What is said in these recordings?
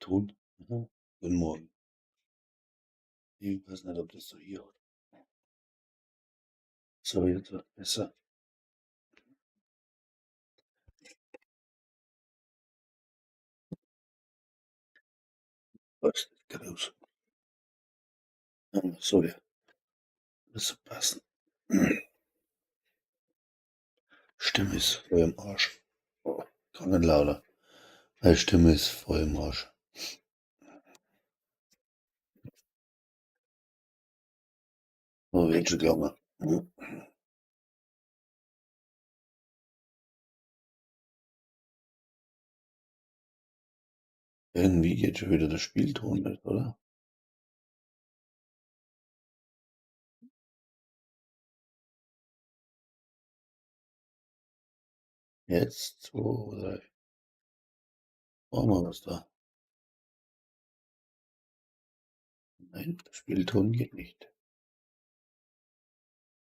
Ton. Mhm. Guten Morgen. Ich weiß nicht, ob das so hier hat. So, jetzt wird besser. Was ist groß? So, ja. Das soll passen. Stimme ist voll im Arsch. Oh, kann nicht lauter. Meine Stimme ist voll im Arsch. Oh, wird schon gegangen. Irgendwie geht schon wieder der Spielton nicht, oder? Jetzt, zwei, drei. Machen wir was da. Nein, der Spielton geht nicht.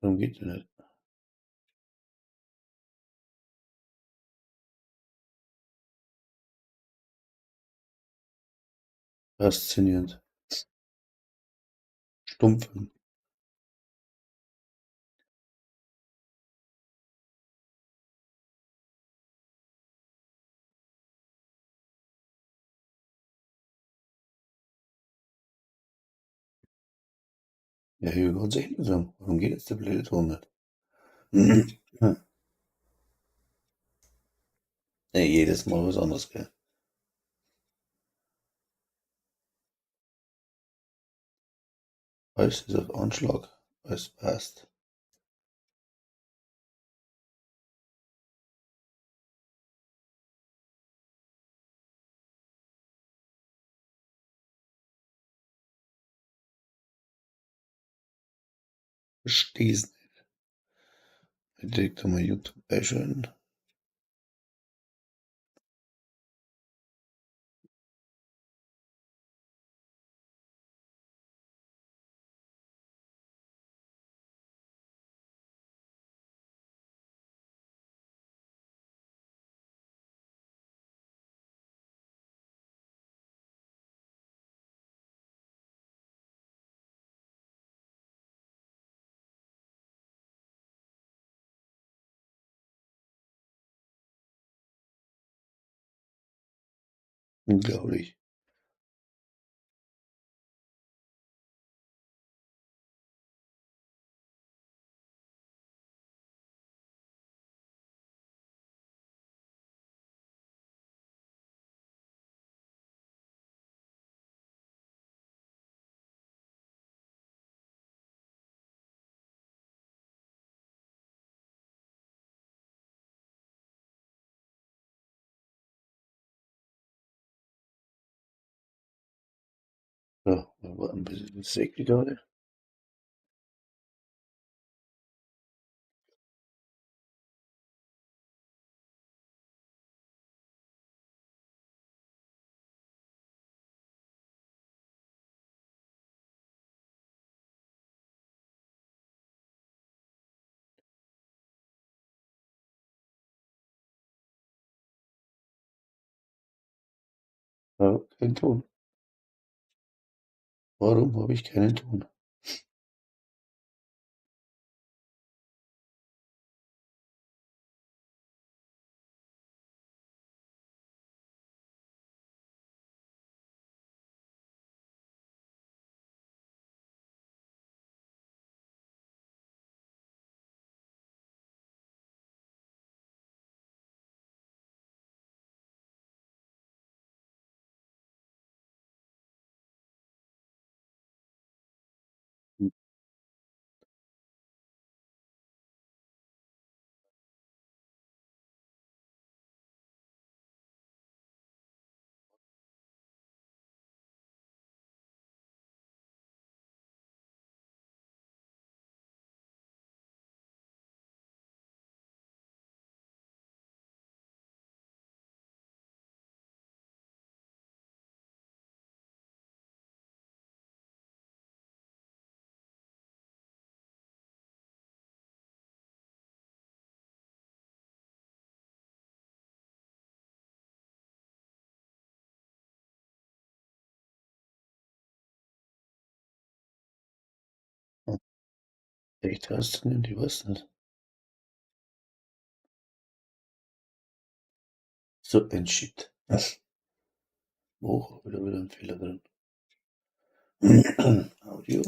Warum geht der nicht? Faszinierend. Stumpfen. Ja, hier ganz seltsam. Warum geht jetzt der blöde Ton nicht? Ja, jedes Mal was anderes, gell? Alles ist auf Anschlag. Alles passt. Versteh's nicht. Ich leg da mal YouTube einschalten. Unglaublich. Ja, wir warten bis es segnet gerade. Ja, kein Ton. Warum habe ich keinen Ton? Echt, hast du nicht? Ich weiß nicht. So ein Shit. Oh, wieder ein Fehler drin. Audio.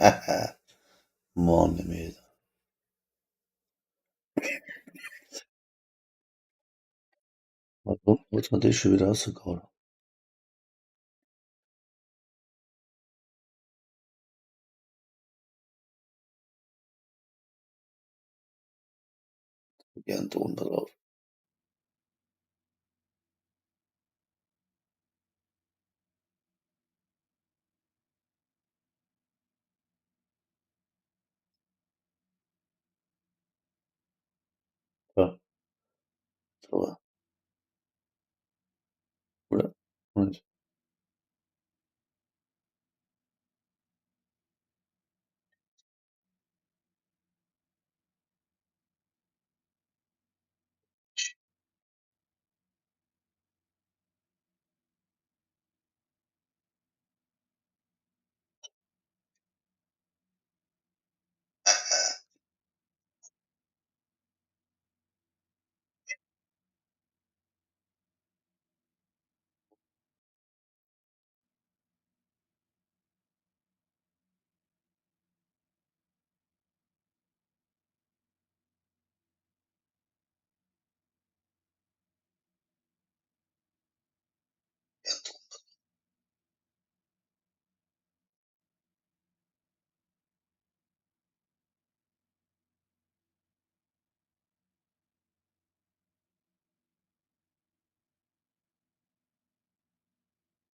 Haha, Mann, Meter. Warum hat man das schon wieder rausgehauen? Gern Ton drauf. Ja, so, oder? Und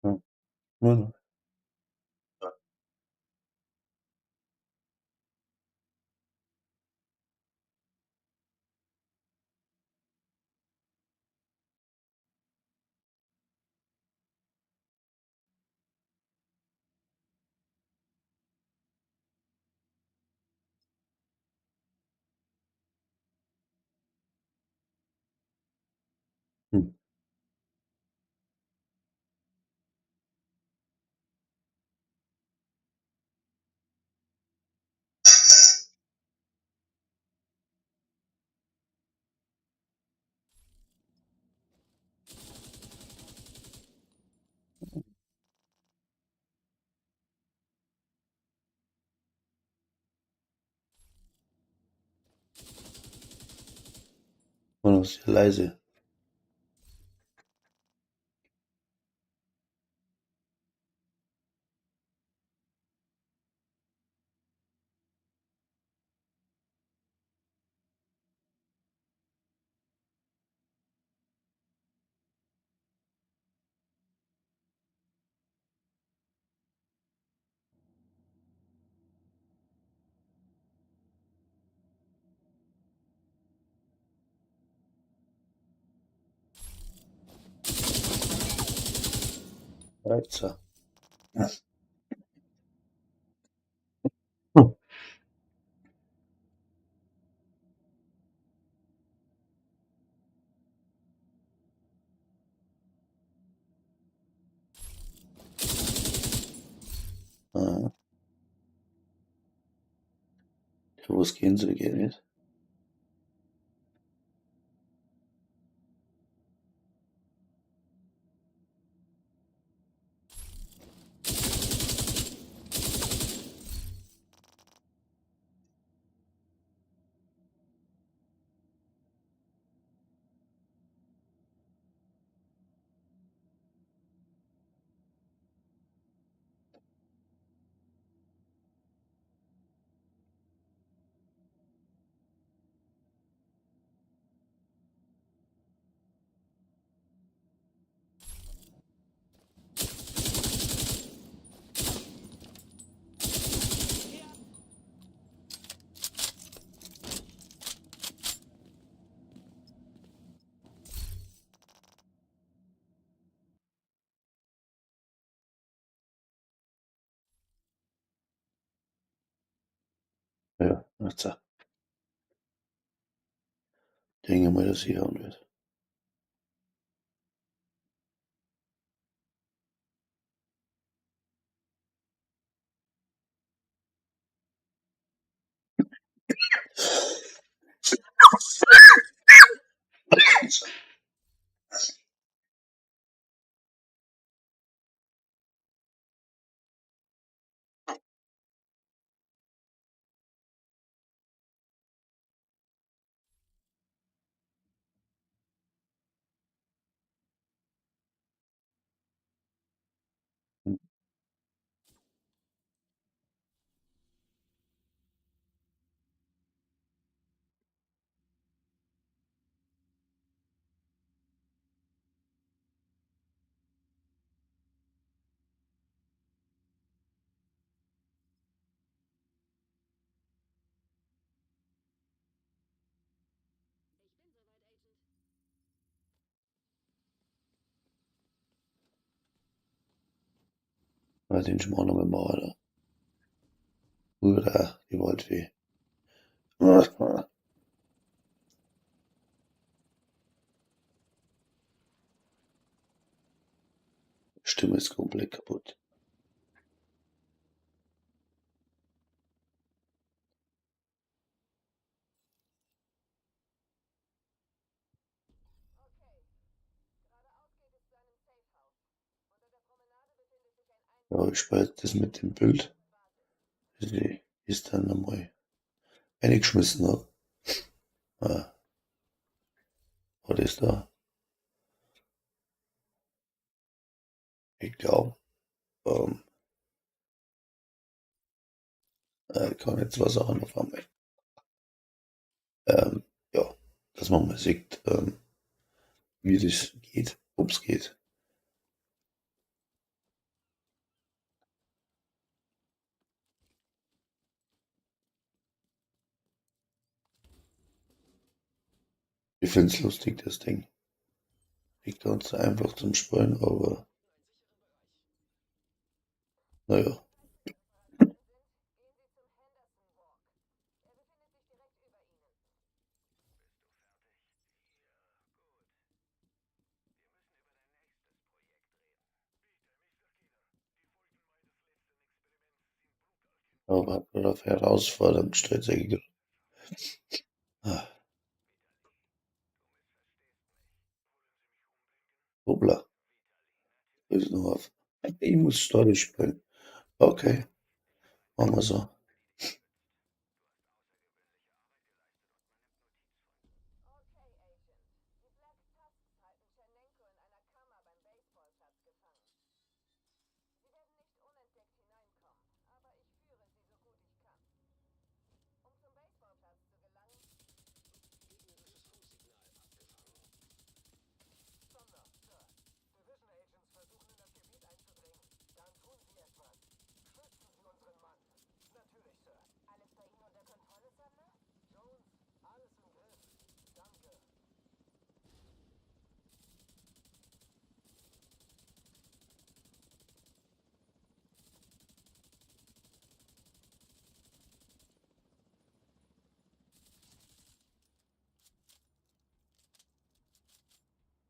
ja, ja, hm, war noch sehr leise. Reizer. Hm, ja, was gehen sie, geht nicht. Ja, also, denke mal, dass sie hören wird. Ja, den schon mal noch mal. Oder die Waldfee. Stimme ist komplett kaputt. Ja, ich speise das mit dem Bild, das ich dann einmal eingeschmissen habe. Ah, was ist da? Ich glaube, ähm, ich kann jetzt was sagen auf einmal. Ja, dass man mal sieht, wie das geht, ob es geht. Ich finde es lustig, das Ding. Liegt ganz einfach zum Spielen, aber naja, aber hat mir auf Herausforderung gestellt, sag ich. Ah, hoppla, ist noch auf. Ich muss Story spielen. Okay, machen wir so.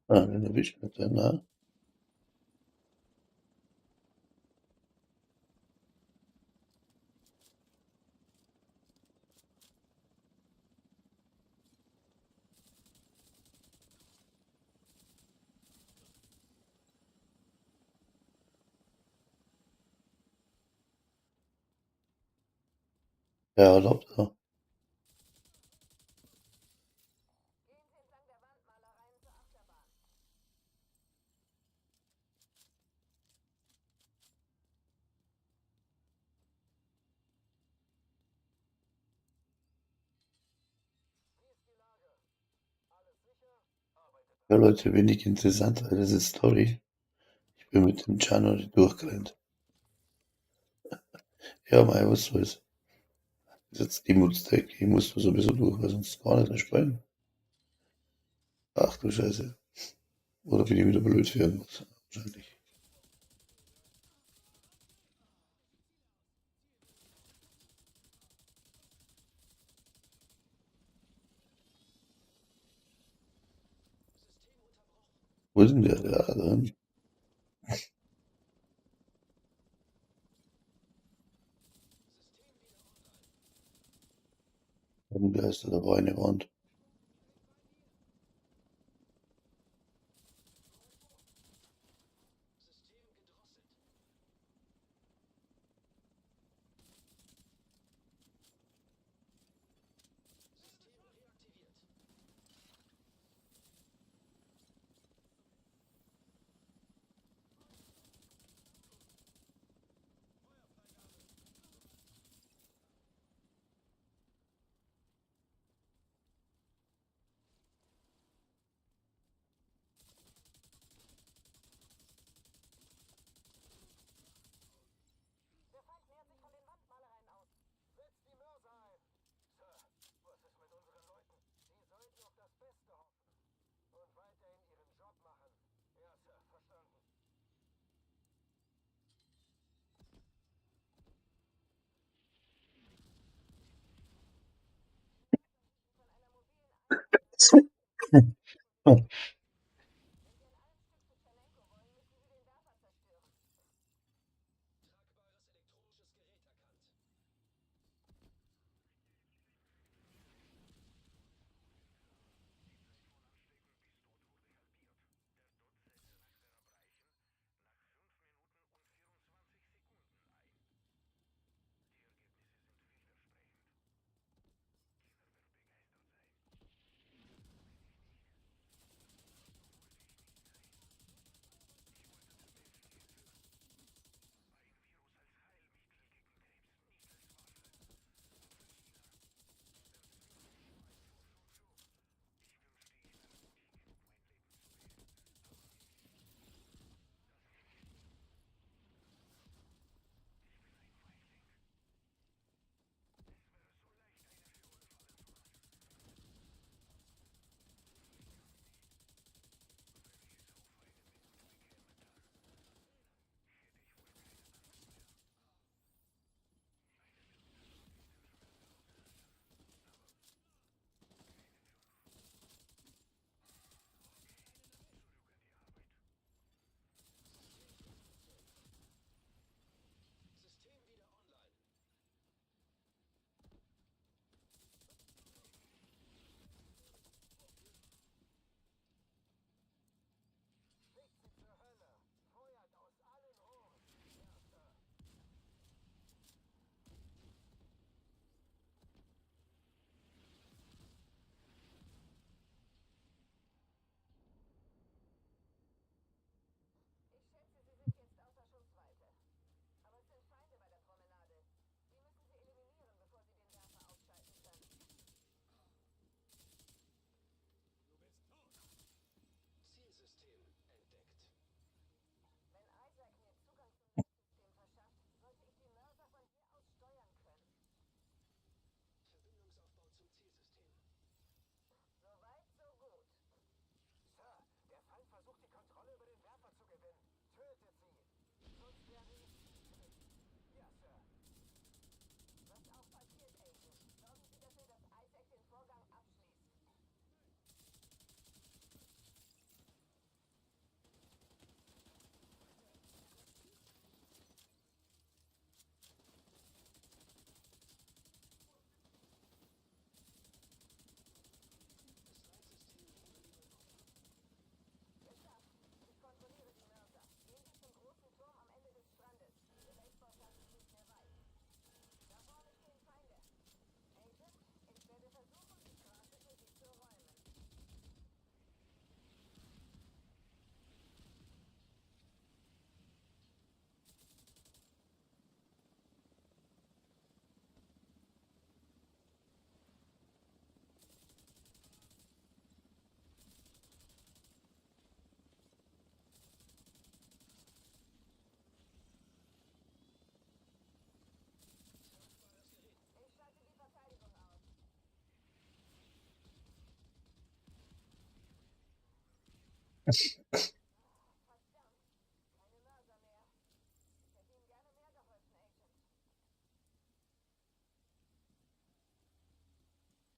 Ah, den erwischt mich dann, na? Ja, erlaubt, ja. Ja, Leute, wenig interessant, weil das ist Story. Ich bin mit dem Gianni durchgerannt. Ja, mei, was soll's. Das ist jetzt Demutsdeck, ich muss da sowieso durch, weil sonst gar nicht mehr spielen. Ach du Scheiße. Oder bin ich wieder blöd für irgendwas? Wahrscheinlich. Wo ist denn der? Ja, dann. Der ist da dabei, eine Wand.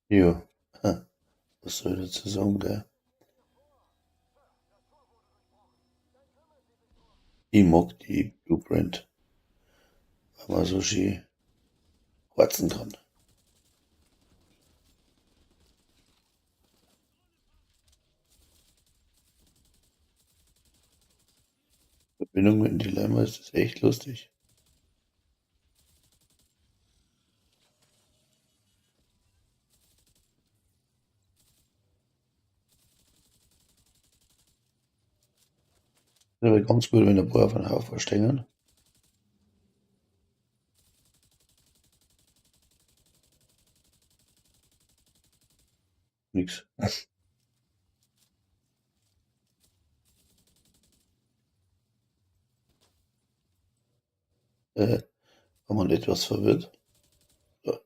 Jo. Ha, was soll ich dazu sagen, gell? Ich mag die Blueprint, weil man so schön quatschen kann. Verbindung mit dem Dilemma ist das echt lustig. Ist aber ganz gut, wenn ein paar auf einen Haufen stehen. Nix. Wenn man etwas verwirrt. So.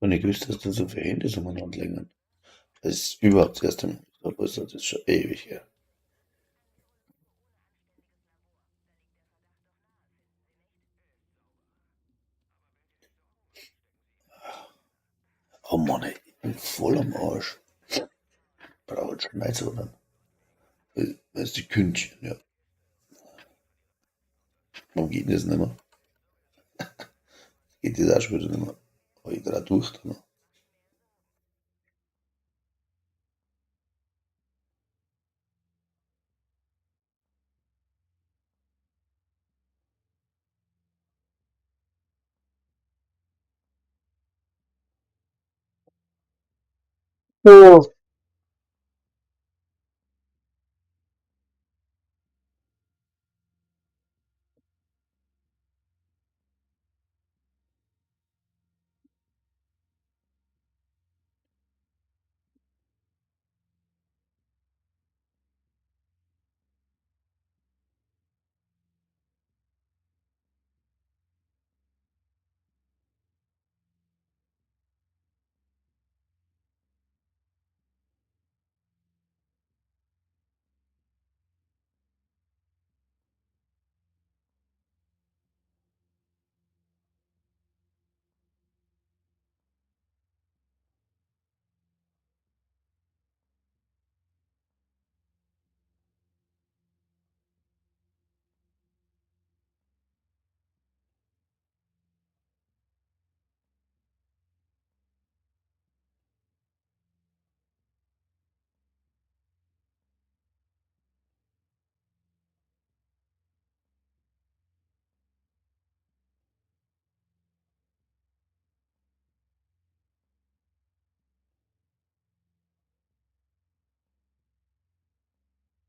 Und ich wüsste, dass da so viele Handys umeinander liegen. Das ist überhaupt das erste Mal. Aber das ist schon ewig her. Oh Mann, ey, ich bin voll am Arsch. Braucht Schneid oder? Das ist die Kündchen, ja. Warum geht das nicht mehr? Geht das auch schon wieder nicht mehr? Aber ich gerade durch da noch. Ja.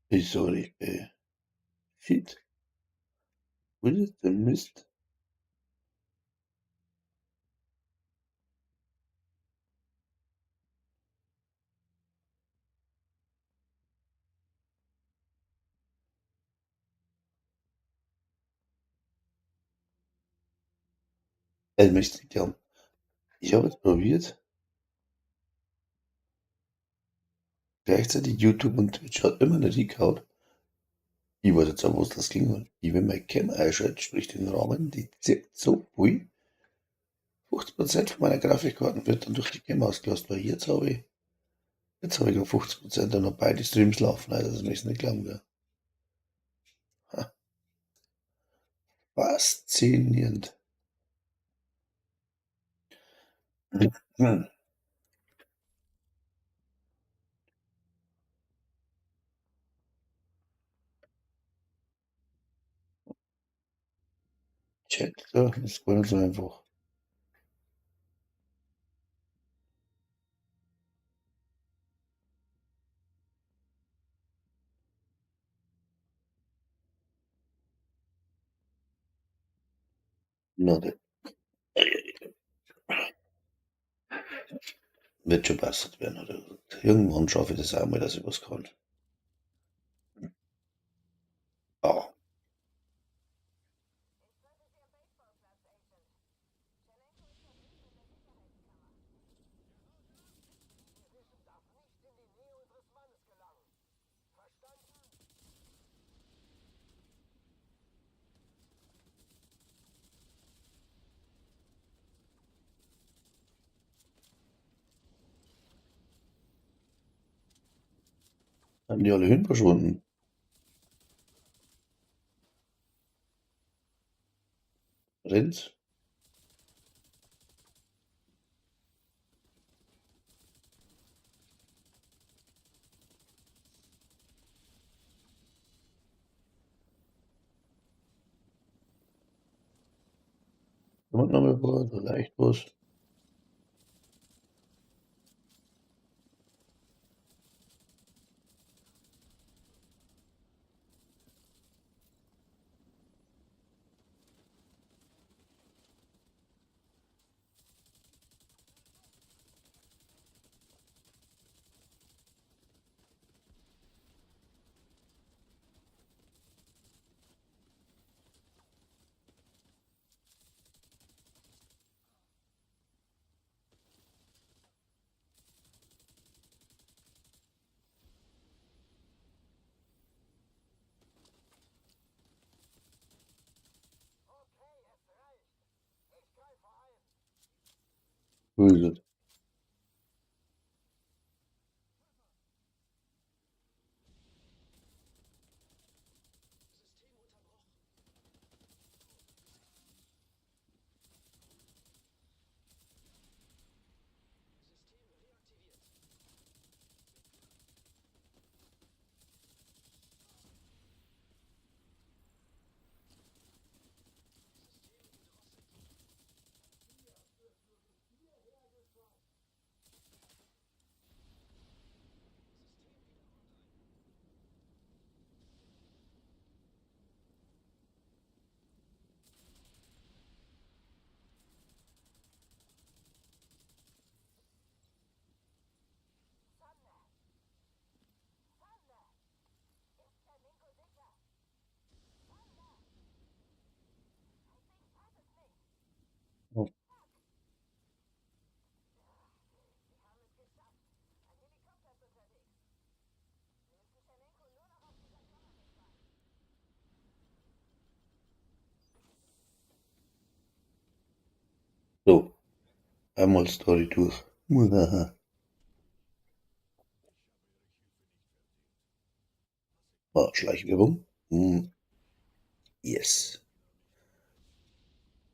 Wieso ich fit? Was ist denn Mist? Möchte ich gern. Ich habe jetzt probiert, gleichzeitig YouTube und Twitch hat immer nicht hingehauen. Ich weiß jetzt auch, was das ging. Ich will meine Cam einschalten, sprich den Rahmen, die zirkt so viel. 50% von meiner Grafikkarten wird dann durch die Cam ausgelassen, weil jetzt habe ich auf 50% dann noch beide Streams laufen, also das möchte ich nicht glauben, gell. Ha, faszinierend. Hm. Chat, ja, das ist gar nicht so einfach. Na, das wird schon besser werden, oder? Irgendwann schaffe ich das auch mal, dass ich was kann. Ah, haben die alle hin verschwunden? Rennt? Jemand noch mal was, vielleicht was? So ist es. So, einmal Story durch. Muhaha. Schleichwerbung. Yes.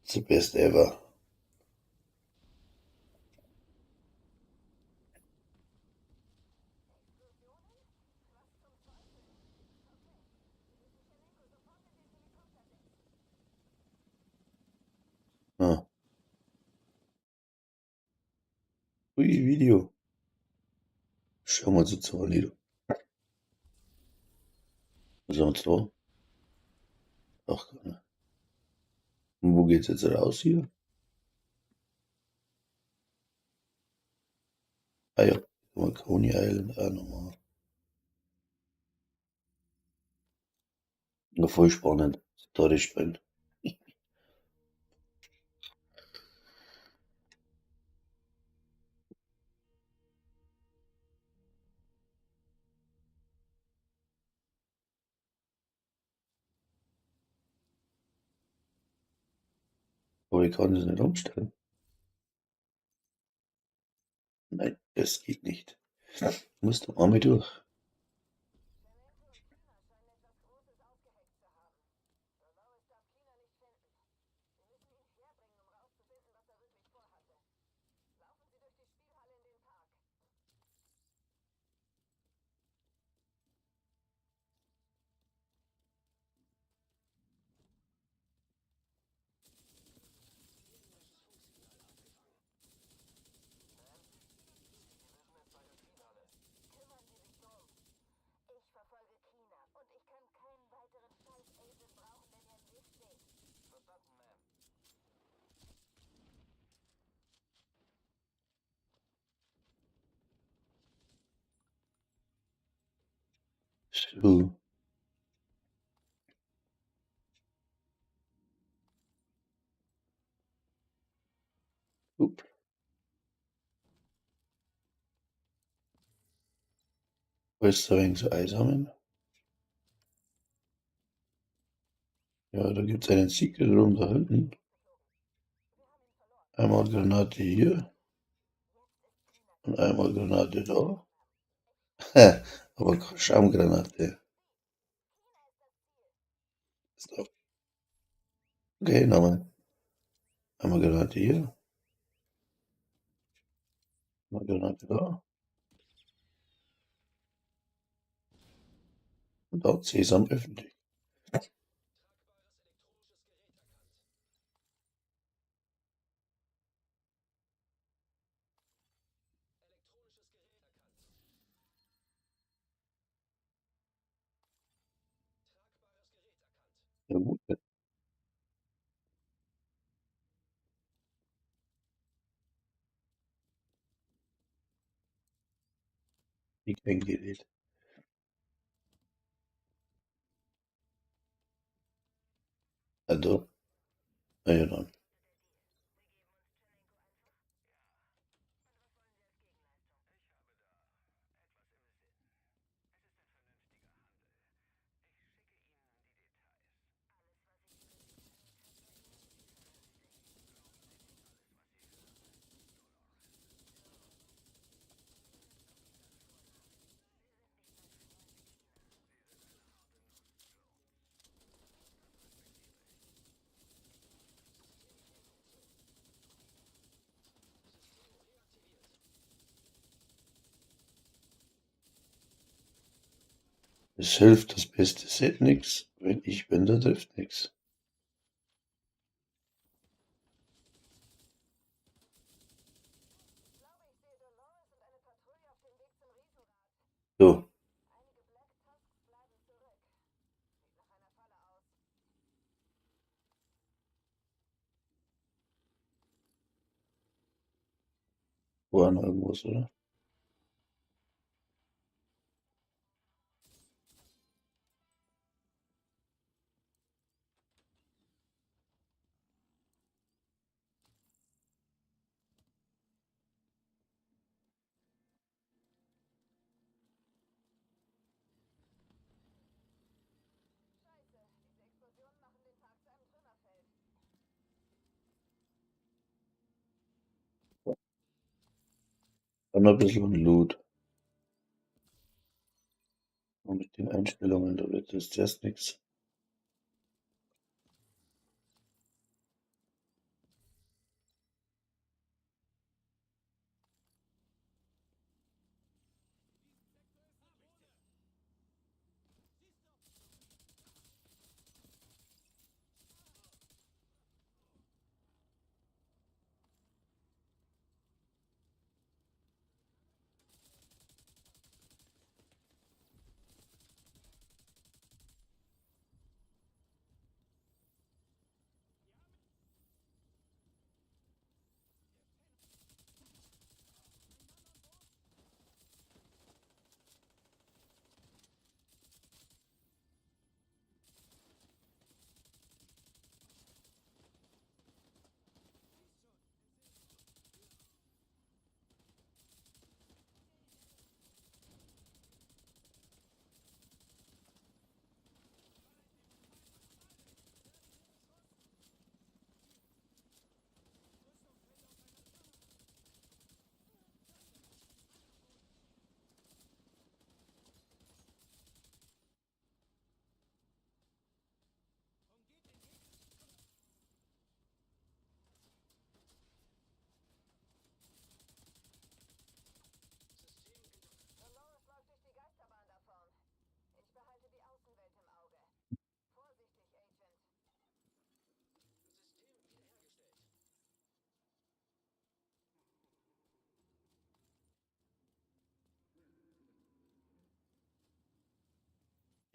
It's the best ever. Ah. Ui, Video. Schauen wir uns jetzt mal nieder. Was haben wir jetzt da? Ach, keine. Und wo geht's jetzt raus hier? Ah ja, Coney Island, auch nochmal. Ja, voll spannend. Story spannend. Aber ich kann das nicht umstellen. Nein, das geht nicht. Musst du einmal durch. So. Upp. Wo ist da wegen so einsam? Ja, da gibt's einen Secret Room da hinten. Einmal Granate hier und einmal Granate da. Aber Schaumgranate. So. Okay, nochmal. Einmal Granate hier, einmal Granate da. Und da Sesam öffentlich. Ja gut, ich denke nicht. Also, na ja dann. Es hilft, das Beste sieht nix. Wenn ich bin, da trifft nix. So, war noch irgendwas, oder? Dann noch ein bisschen Loot. Und mit den Einstellungen, da wird das zuerst nix.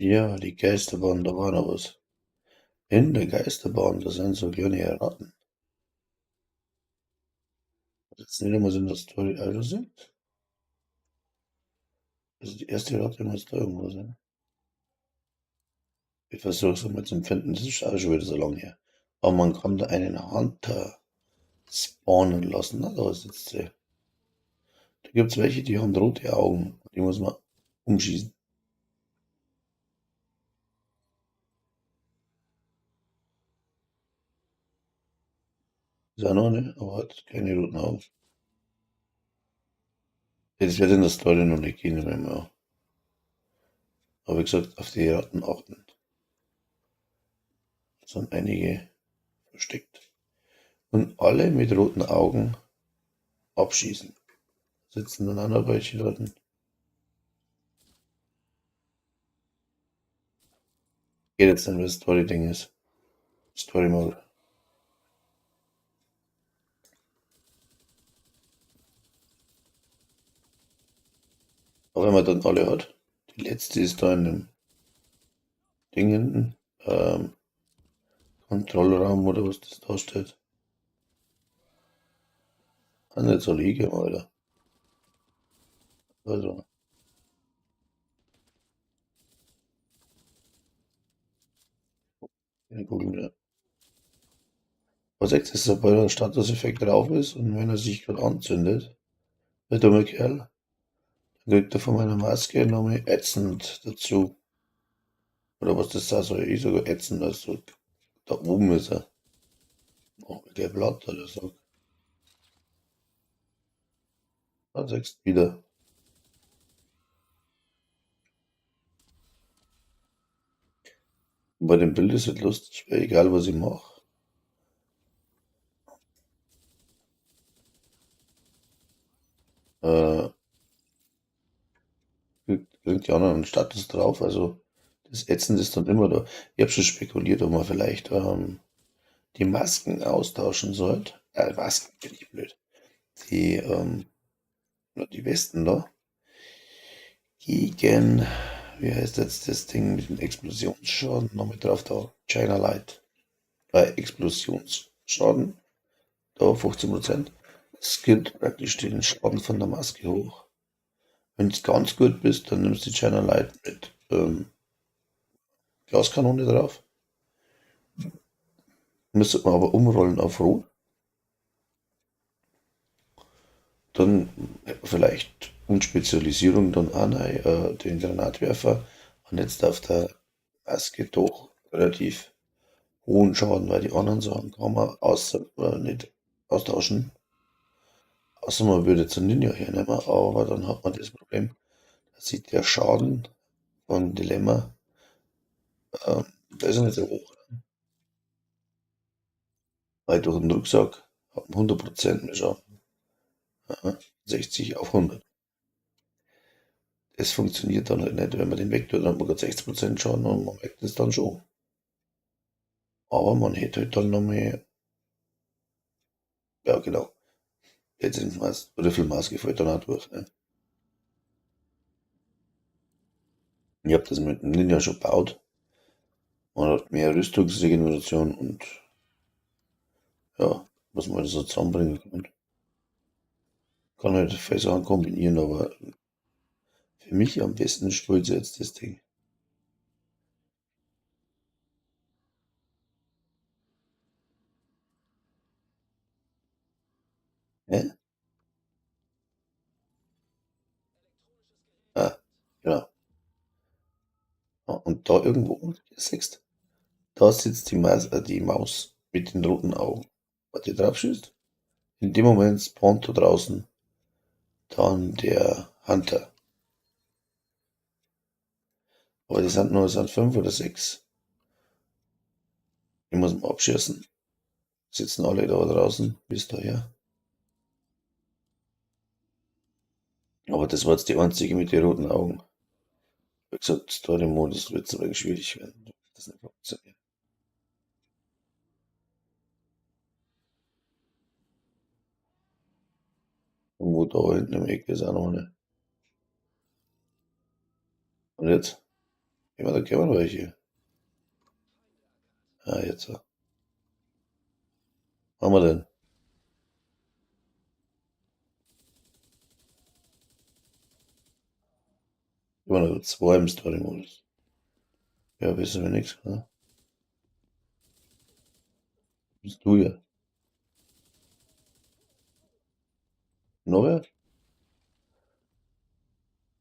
Ja, die Geisterbahn, da war noch was. In der Geisterbahn, da sind so kleine Ratten. Jetzt nicht immer in der Story also sind. Also die erste Ratte muss da irgendwo sein. Ich versuche es mal zu finden, das ist auch schon wieder so lange her. Aber man kann da einen Hunter spawnen lassen. Na, da ist jetzt sie. Da gibt's welche, die haben rote Augen. Die muss man umschießen. Ist auch noch eine, aber hat keine roten Augen. Das wird in der Story noch nicht gehen, wenn wir. Aber wie gesagt, auf die Ratten achten. Da sind einige versteckt. Und alle mit roten Augen abschießen. Sitzen dann auch noch welche dort. Geht jetzt nicht, was Story-Ding ist. Story-Mode. Aber wenn man dann alle hat, die letzte ist da in dem Ding hinten, Kontrollraum oder was das da steht. Kann nicht so liegen, Alter. Also, keine Kugel mehr. Was echt ist, sobald der Statuseffekt drauf ist und wenn er sich gerade anzündet, der dumme Kerl, dann kriegt er von meiner Maske nochmal ätzend dazu. Oder was das da soll, ich sogar ätzend, also da oben ist er. Oh, der Blatt oder so. Da sagst du wieder. Und bei dem Bild ist es lustig, weil egal was ich mache, kriegt und die anderen Status drauf. Also das Ätzend ist dann immer da. Ich habe schon spekuliert, ob man vielleicht die Masken austauschen sollte. Masken bin ich blöd. Die, die Westen da gegen, wie heißt jetzt das Ding mit dem Explosionsschaden? Noch mit drauf da. China Light. Explosionsschaden. Da 15%. Das gilt praktisch den Schaden von der Maske hoch. Wenn du ganz gut bist, dann nimmst du die China Light mit Glaskanone drauf. Müsste man aber umrollen auf Rot. Dann vielleicht und Spezialisierung dann auch neu, den Granatwerfer. Und jetzt auf der Maske doch relativ hohen Schaden, weil die anderen Sachen kann man nicht austauschen. Außer man würde jetzt einen Ninja hernehmen, aber dann hat man das Problem, dass sich der Schaden von Dilemma, der ist ja nicht so hoch. Weil durch den Rucksack hat man 100% mehr Schaden. Aha, 60 auf 100. Das funktioniert dann halt nicht. Wenn man den wegtut, dann hat man gerade 60% Schaden und man merkt es dann schon. Aber man hätte halt dann noch mehr, ja genau, jetzt ins Maß, Riffelmaß gefällt dann auch durch. Ne? Ich habe das mit dem Ninja schon gebaut. Man hat mehr Rüstungsregeneration und ja, was man so zusammenbringen kann. Kann halt viele Sachen kombinieren, aber für mich am besten spielt jetzt das Ding. Ja? Ah, genau. Ah, und da irgendwo, siehst da sitzt die Maus mit den roten Augen. Was die drauf schießt. In dem Moment spawnt da draußen dann der Hunter. Aber die sind 5 oder 6. Die muss man abschießen. Sitzen alle da draußen bis daher. Aber das war jetzt die einzige mit den roten Augen. Wie gesagt, Story-Modus wird es aber schwierig werden. Das nicht funktioniert. Und wo da hinten im Eck ist auch noch eine. Und jetzt? Immer da kommen welche. Ah, jetzt. Was haben wir denn? Immer noch 2 im Story-Modus. Ja, wissen wir nichts, ne? Bist du ja. Noch wer?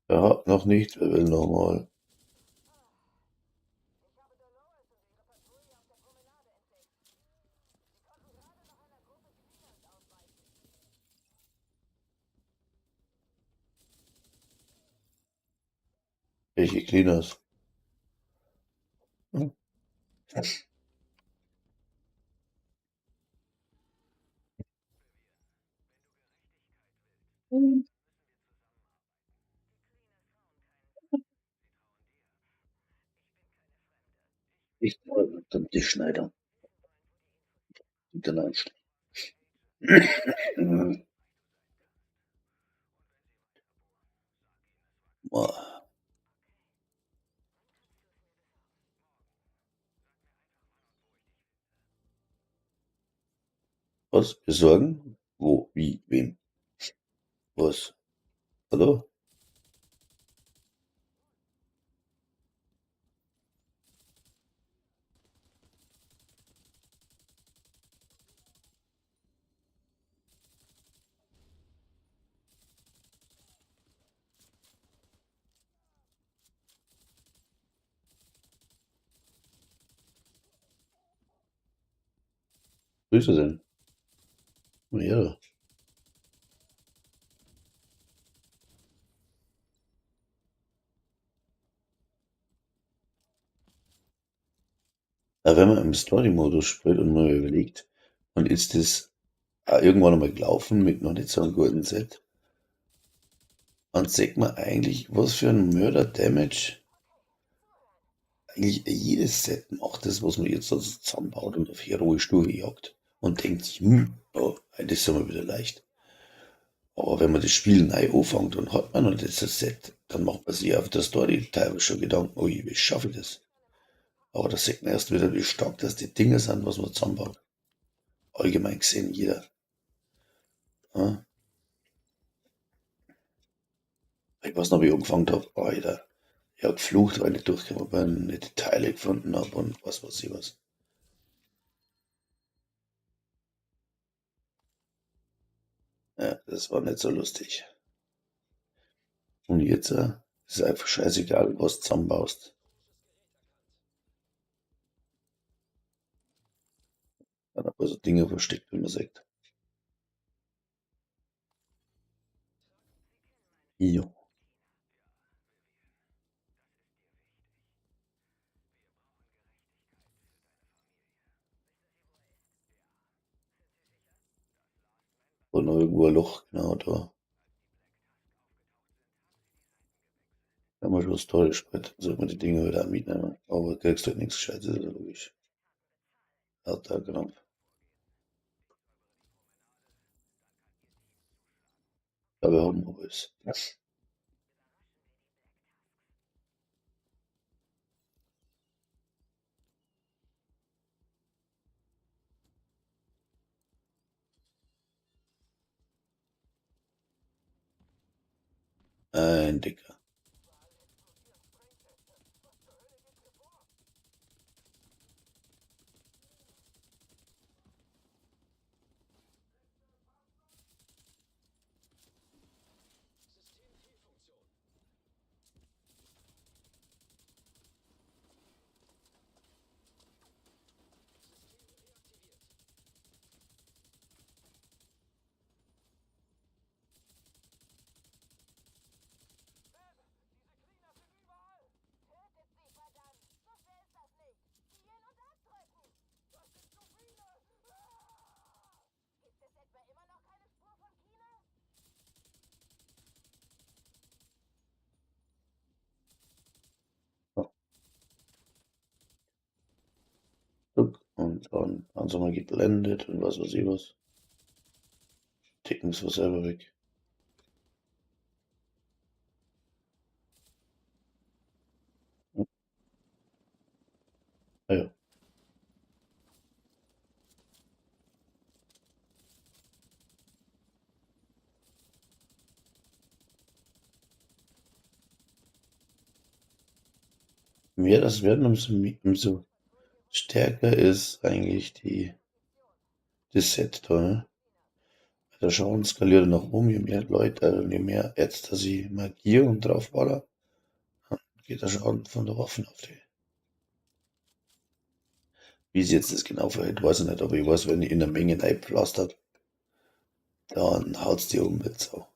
Ja, noch nicht. Wer will noch mal? Welche Cleaners? Hm? Ich dann die Schneider. Und dann einstellen. Was? Besorgen? Wo? Wie? Wem? Was? Hallo? Grüße denn? Ja. Aber wenn man im Story-Modus spielt und mal überlegt, und ist das irgendwann einmal gelaufen mit noch nicht so einem guten Set, Und sieht man eigentlich, was für ein Mörder-Damage eigentlich jedes Set macht, das, was man jetzt also zusammenbaut und auf heroisch durchjagt und denkt sich, ja, das ist ja mal wieder leicht. Aber wenn man das Spiel neu anfängt und hat man noch dieses Set, dann macht man sich auf der Story teilweise schon Gedanken, oh je, wie schaffe ich das? Aber da sieht man erst wieder, wie stark das die Dinge sind, was man zusammenbaut. Allgemein gesehen, jeder. Ja. Ich weiß noch, wie ich angefangen habe, Alter. Ich habe geflucht, weil ich durchgekommen bin, nicht die Teile gefunden habe und was weiß ich was. Ja, das war nicht so lustig. Und jetzt ist es einfach scheißegal, was du zusammenbaust. Dann hat man so Dinge versteckt, wie man sagt. Jo. Und noch irgendwo ein Loch, genau da. Wenn man schon Story spielt, sollte man die Dinge wieder mitnehmen. Aber kriegst du halt nichts Gescheites, ist ja logisch. Hat da genommen. Aber wir haben alles. Ein Dicker. Ja, guck. Und dann haben sie mal geblendet und was weiß ich was. Ticken es selber weg. Ja, ja. Mehr das werden, umso stärker ist eigentlich das Set da, ne? Der Schaden skaliert nach oben, je mehr Leute, je mehr Ärzte sie Magie und draufballern, geht der Schaden von der Waffen auf die. Wie sie jetzt das genau verhält, weiß ich nicht, aber ich weiß, wenn die in der Menge reinpflastert, dann haut's die um mit Sau.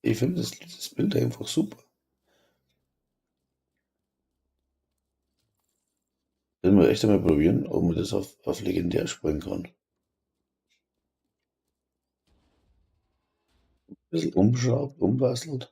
Ich finde das Bild einfach super. Das wir echt einmal probieren, ob man das auf legendär spielen kann. Ein bisschen umschraubt, umbastelt.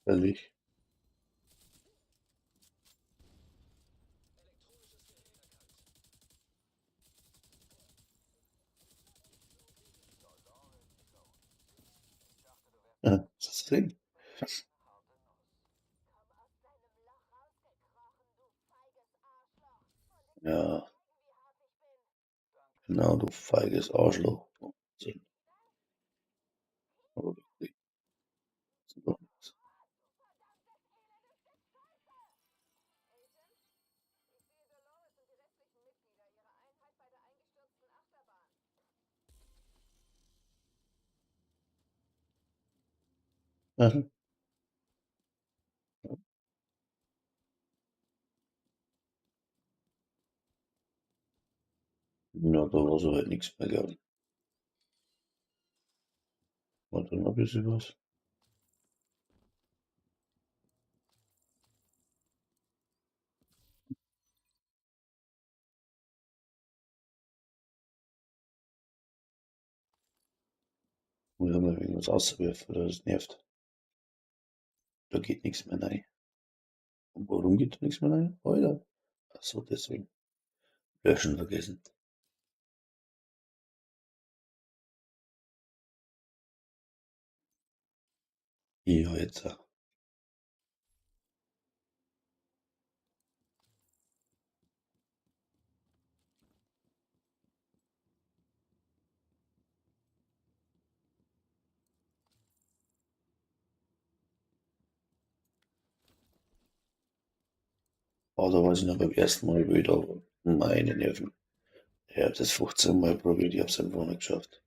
Ehrlich. Ja, das ist das Ding. Ja, genau, du feiges Arschloch. Aber wirklich, das ist doch nichts. Ja, Ja, da war soweit nichts mehr gegangen. War dann noch ein bisschen was. Wir haben irgendwas auszuwerfen, oder das nervt. Da geht nichts mehr rein. Und warum geht da nichts mehr rein? Alter. Ach so, deswegen. Löschen vergessen. Ja, jetzt. Oh, da weiß ich noch beim ersten Mal wieder. Meine Nerven. Ich habe das 15 Mal probiert, ich habe es einfach nicht geschafft.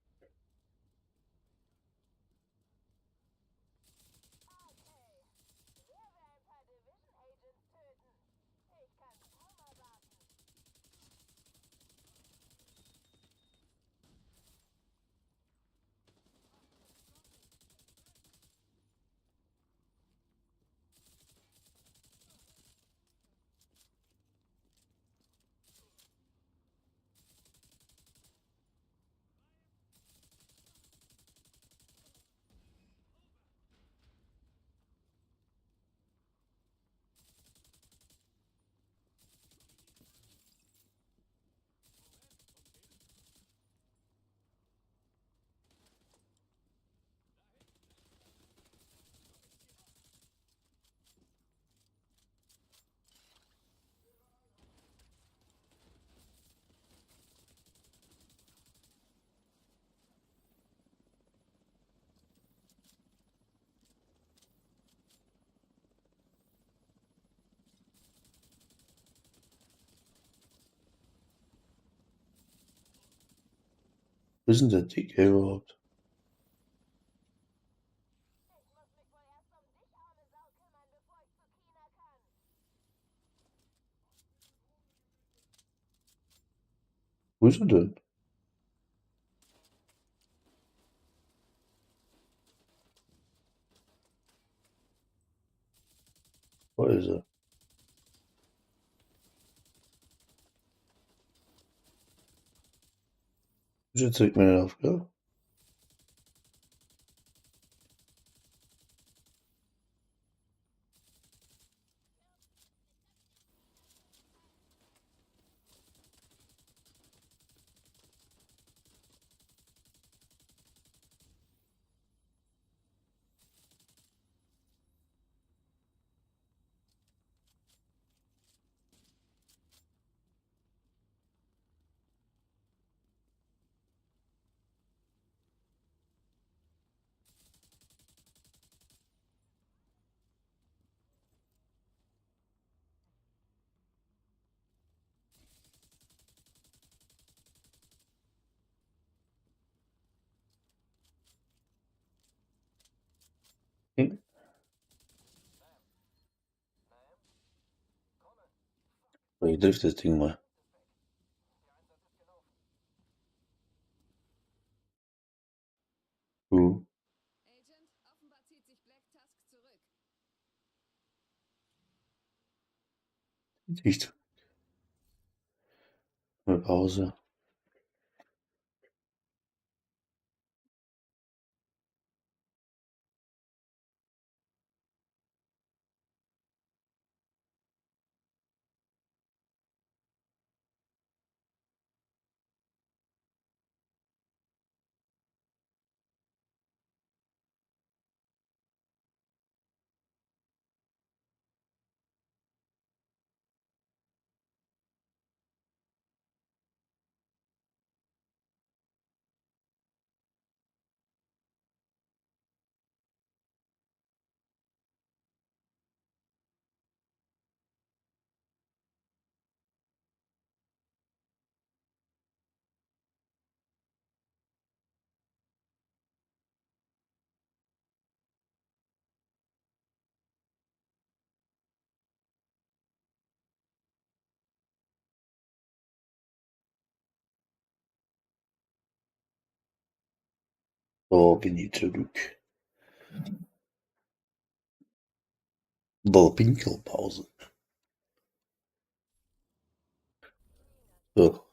Was ist denn der Dicke überhaupt? Wo ist er denn? Wo ist er? Wieso zeigt mir nicht auf, gell? Hm? Ich trifft das Ding mal. Uh, Agent, offenbar zieht sich Black Tusk zurück. nicht. Mal Pause. So bin ich zurück. Der Pinkelpause. So,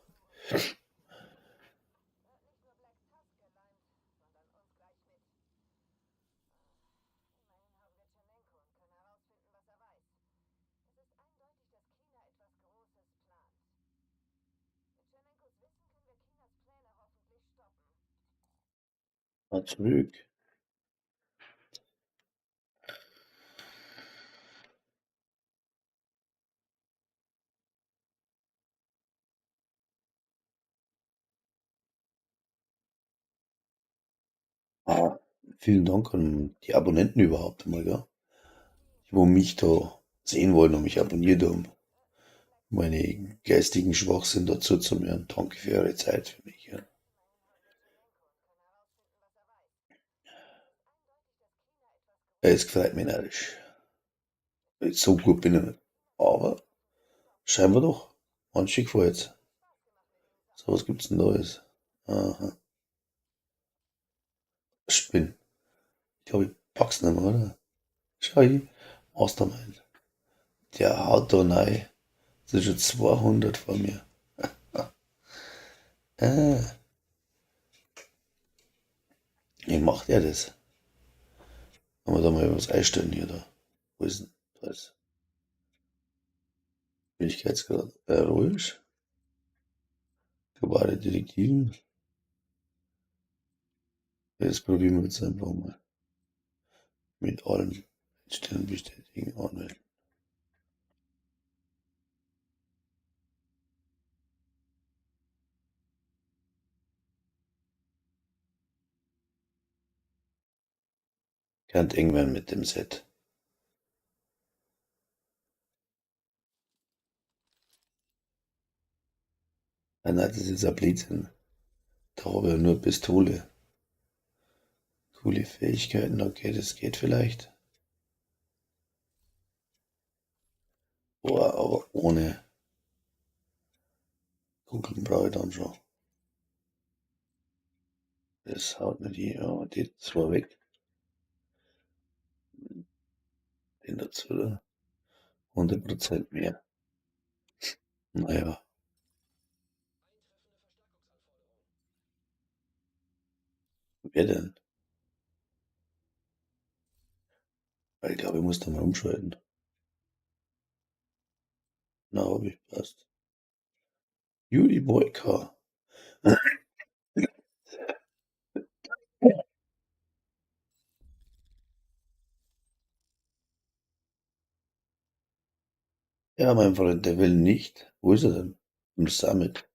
mal zurück. Ah, vielen Dank an die Abonnenten überhaupt einmal, gell? Die, wo mich da sehen wollen und mich abonniert haben. Meine geistigen Schwachsinn dazu zu hören. Danke für eure Zeit für mich. Ja. Es gefreut mich narrisch. So gut bin ich nicht. Aber scheinbar doch. Manche gefällt's. So, was gibt's denn Neues? Aha, Spinn. Ich glaube, ich pack's nicht mehr, oder? Schau hier. Mastermind. Der haut da rein. Das ist schon 200 vor mir. Ah, wie macht er das? Kann man da mal was einstellen hier, da? Wo ist denn das? Schwierigkeitsgrad. Ruhig. Globale Detektiven. Das probieren wir jetzt einfach mal. Mit allen Stellen bestätigen, anmelden. Kann eng werden mit dem Set. Nein, nein, das ist ein Blödsinn. Da habe ich ja nur Pistole. Coole Fähigkeiten, okay, das geht vielleicht. Boah, aber ohne Kugeln brauche ich dann schon. Das haut mir die, ja, die zwei weg. Den dazu, oder? 100% mehr. Naja, wer denn? Weil ich glaube, ich muss da mal umschalten. Na, hab ich, passt. Judy Boyka. Ja, mein Freund, der will nicht. Wo ist er denn? Im Summit.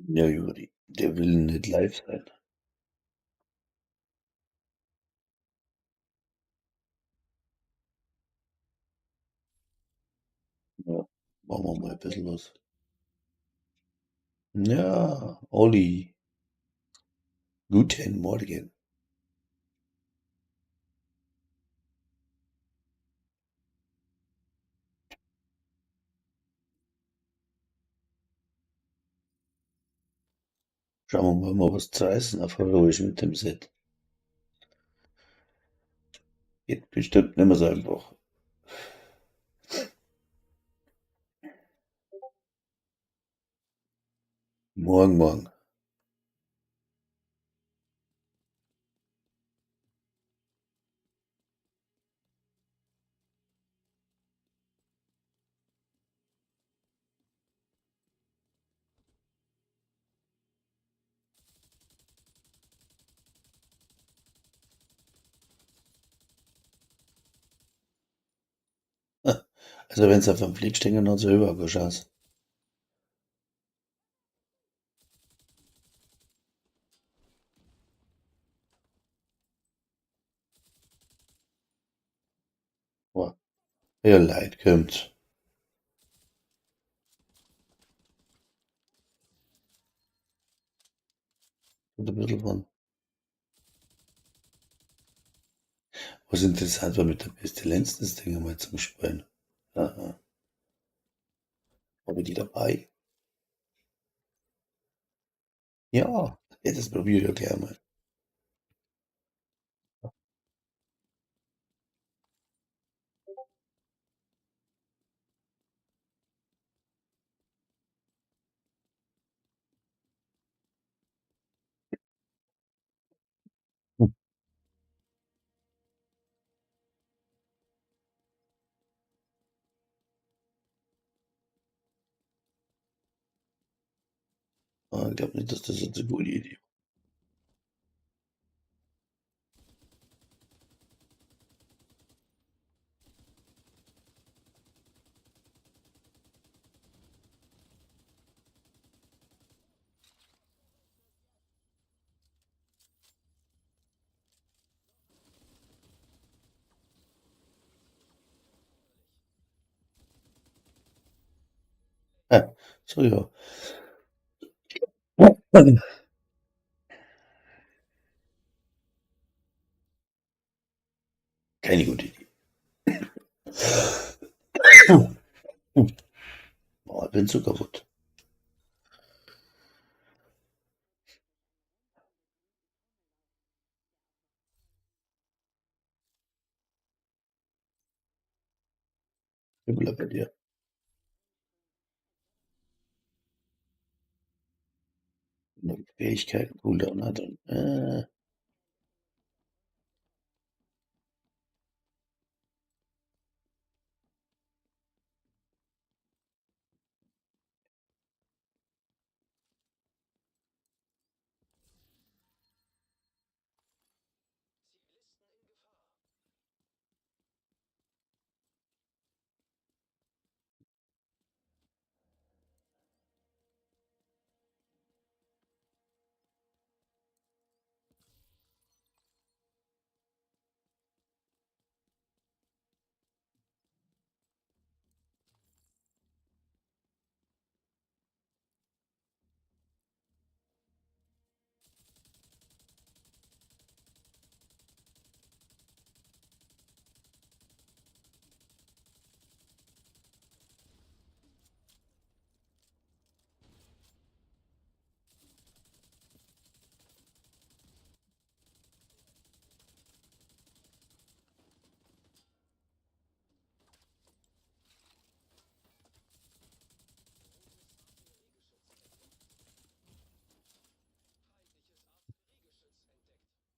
Ja, Juri, der will nicht live sein. Ja, machen wir mal ein bisschen was. Ja, Olli, guten Morgen. Schauen wir mal, was zu essen erforderlich ist mit dem Set. Geht bestimmt nicht mehr so einfach. Morgen, morgen. Also wenn es auf dem Flieg stehen, dann hat es überhaupt keine Chance. Ja, ja, Leid kommt. Und ein bisschen von. Was interessant war mit der Pestilenz, das Ding einmal zum Spielen. Aha. Habe die dabei? Ja, ja, das probiere ich ja gerne mal. Hm. Ich glaube nicht, dass das jetzt eine gute Idee war. So ja. Keine gute Idee. Oh, ich bin so kaputt. Ich bleib bei dir. Fähigkeiten, Cooldown hat und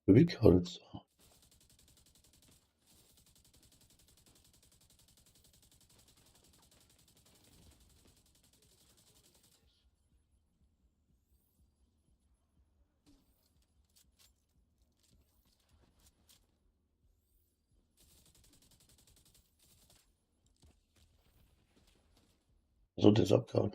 Wildholz. So, das abgehauen.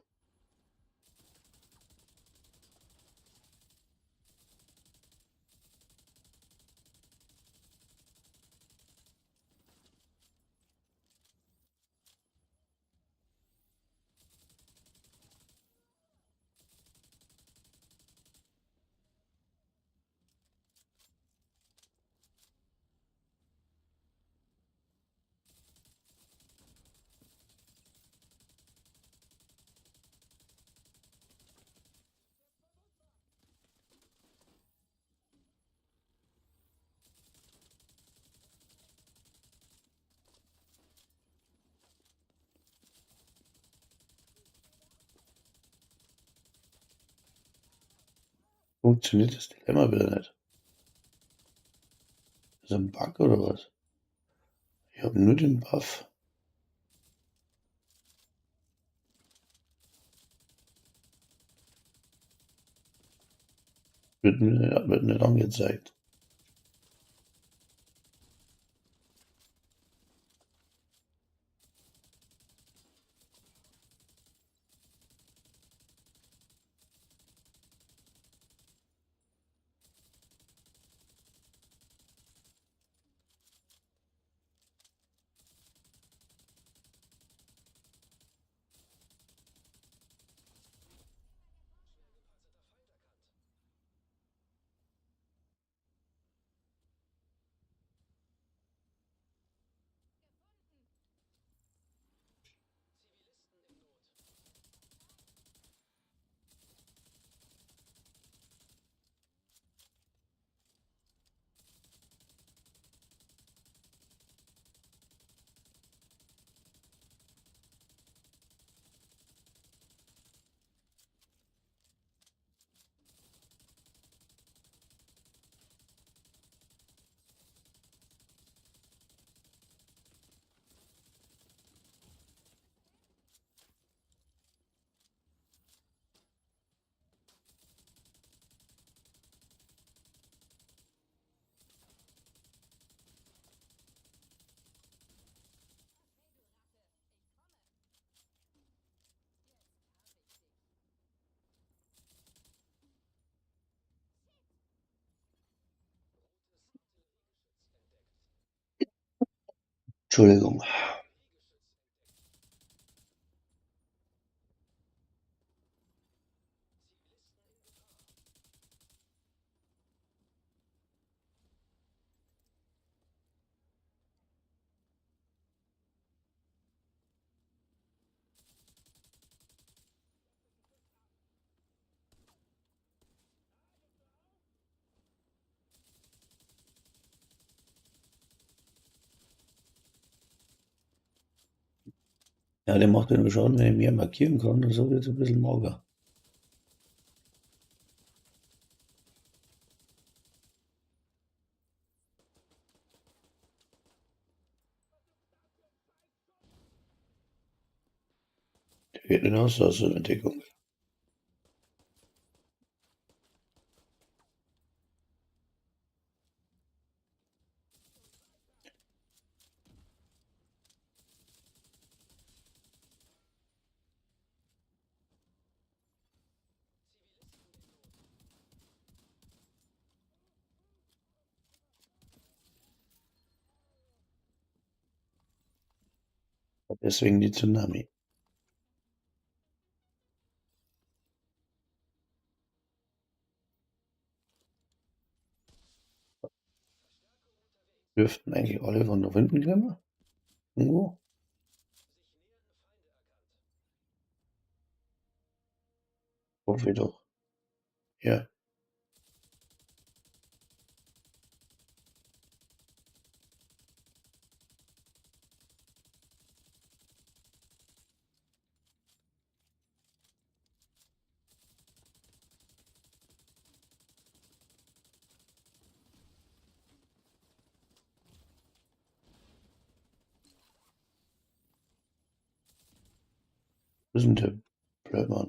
Funktioniert das Dilemma wieder nicht. Ist das ein Bug oder was? Ich habe nur den Buff. Wird nicht angezeigt. Entschuldigung. Ja, der macht den Schaden, wenn ich mehr markieren kann, dann sage ich jetzt ein bisschen mager. Der geht nicht aus, aus der Entdeckung. Deswegen die Tsunami. Dürften eigentlich alle von da hinten kommen? Irgendwo? Hoffe ich doch. Ja, das ist ein Tipp. Blödmann.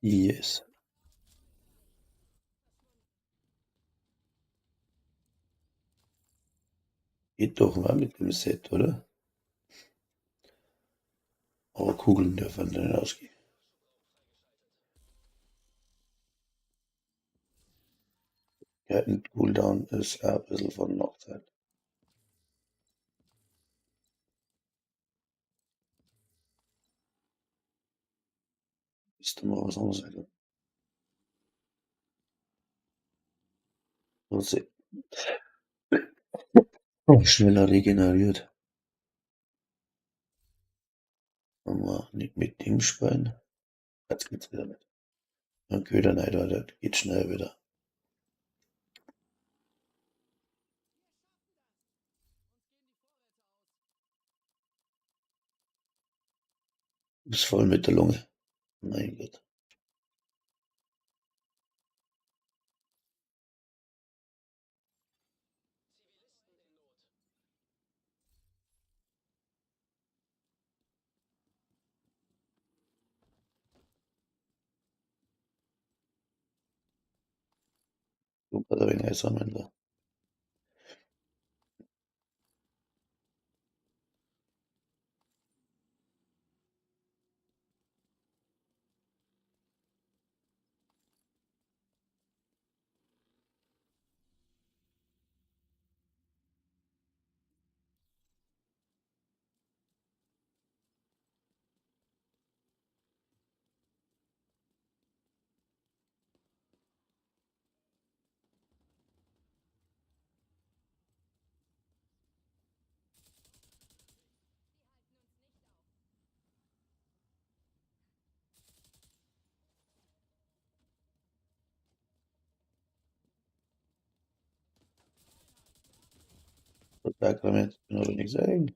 Yes. Geht doch mal mit dem Set, oder? Aber Kugeln dürfen nicht ausgehen. Ja, ein Cooldown ist auch ein bisschen von Nachteil. Ist mal was anderes. Also, schneller regeneriert. Aber nicht mit dem Schwein. Jetzt geht's wieder mit. Ein Köder nicht, weil der geht schnell wieder. Du bist voll mit der Lunge. Mein Gott. Super, da wenig einsammeln da. Das Bergrammet, bin aber nicht sagen.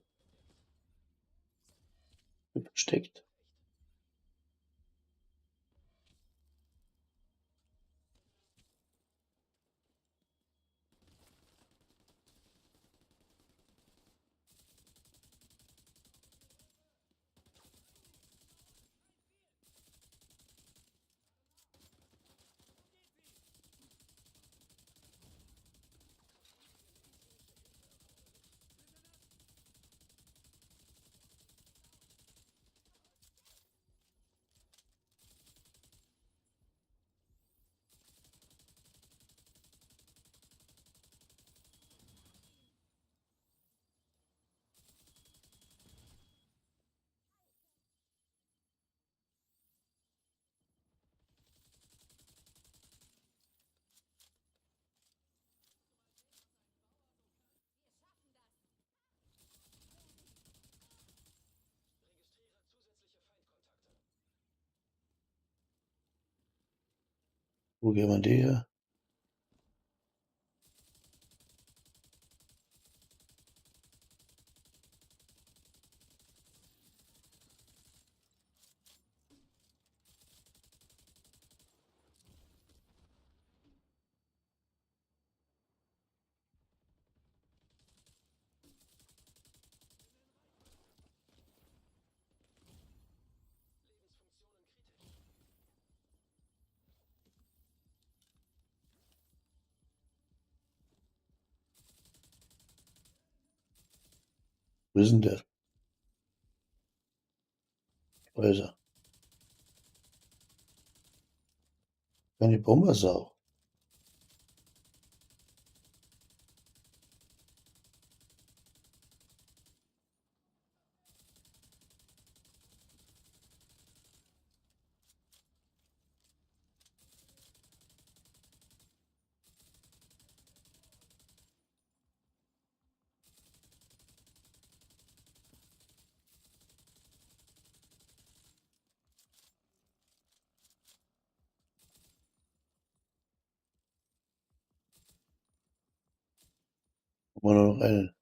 Bin versteckt. Wo gehen wir die her? Wo ist denn der? Da ist er. Keine Bombersau. Haben wir nur noch einen.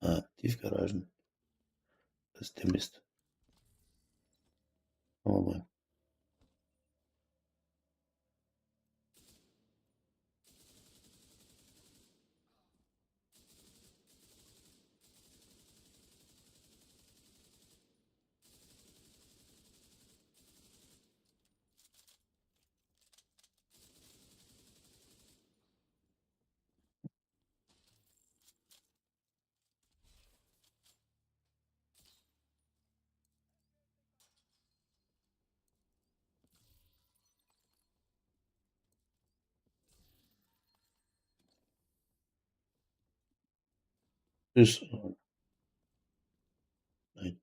Ah, Tiefgaragen. Das ist der Mist. Schauen wir mal. Ist, nein.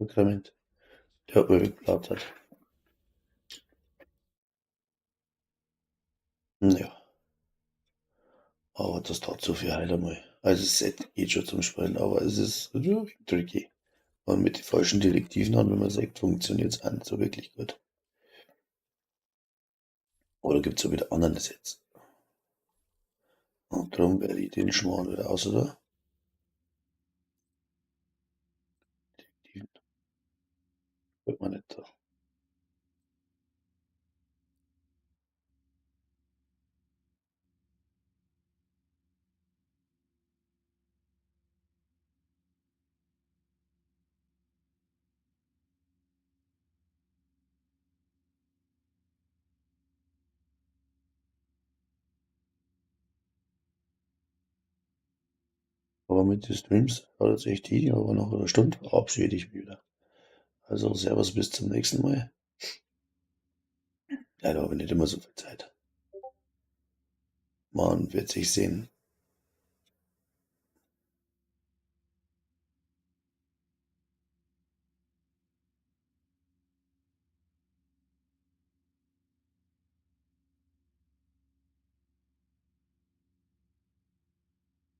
Sakrament. Der hat mir weggeblatt hat. Ja, aber das dauert so viel halt einmal. Also das Set geht schon zum Spielen, aber es ist ja, tricky. Und mit den falschen Detektiven hat, wenn man sagt, funktioniert es auch nicht so wirklich gut. Oder gibt es auch wieder andere Sets? Und darum werde ich den Schmarrn wieder aus, oder? Detektiven, hört man nicht da. Aber mit den Streams hat es echt hin, aber nach einer Stunde verabschiede ich mich wieder. Also Servus, bis zum nächsten Mal. Leider habe ich nicht immer so viel Zeit. Man wird sich sehen.